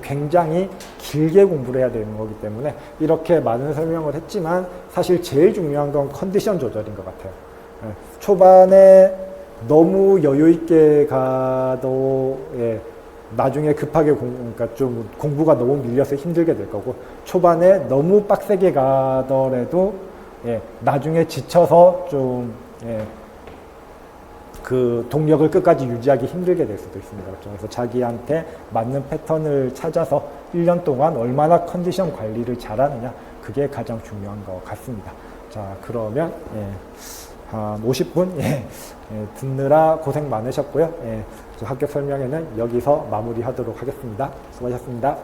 굉장히 길게 공부를 해야 되는 거기 때문에 이렇게 많은 설명을 했지만 사실 제일 중요한 건 컨디션 조절인 것 같아요. 초반에 너무 여유 있게 가도 나중에 급하게 그러니까 좀 공부가 너무 밀려서 힘들게 될 거고, 초반에 너무 빡세게 가더라도 나중에 지쳐서 좀 그 동력을 끝까지 유지하기 힘들게 될 수도 있습니다. 그래서 자기한테 맞는 패턴을 찾아서 1년 동안 얼마나 컨디션 관리를 잘하느냐, 그게 가장 중요한 것 같습니다. 자, 그러면 한 50분 듣느라 고생 많으셨고요. 합격 설명회는 여기서 마무리하도록 하겠습니다. 수고하셨습니다.